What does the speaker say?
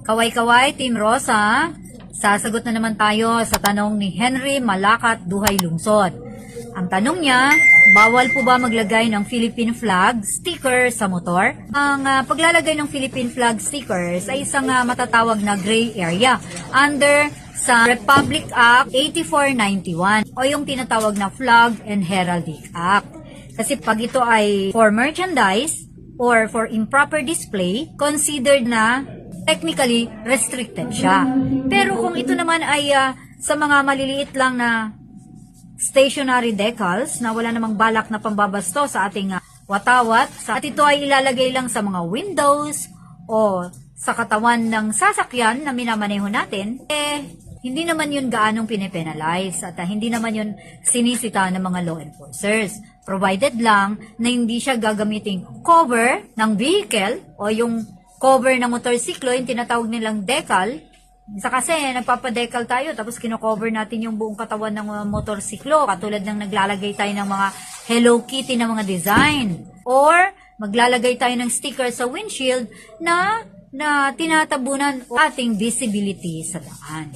Kaway-kaway, Team Rosa. Sasagot na naman tayo sa tanong ni Henry Malacat, Duhay Lungsod. Ang tanong niya, bawal po ba maglagay ng Philippine flag sticker sa motor? Ang paglalagay ng Philippine flag stickers ay isang matatawag na gray area under sa Republic Act 8491 o yung tinatawag na Flag and Heraldic Act. Kasi pag ito ay for merchandise or for improper display, considered na technically restricted siya. Pero kung ito naman ay sa mga maliliit lang na stationary decals na wala namang balak na pambabasto sa ating watawat, at ito ay ilalagay lang sa mga windows o sa katawan ng sasakyan na minamaneho natin, hindi naman yun gaanong pinipenalize at hindi naman yun sinisita ng mga law enforcers. Provided lang na hindi siya gagamiting cover ng vehicle o yung cover ng motorsiklo, yung tinatawag nilang decal. Kasi nagpapadecal tayo tapos kino-cover natin yung buong katawan ng motorsiklo katulad ng naglalagay tayo ng mga Hello Kitty na mga design or maglalagay tayo ng sticker sa windshield na tinatabunan ating visibility sa daan.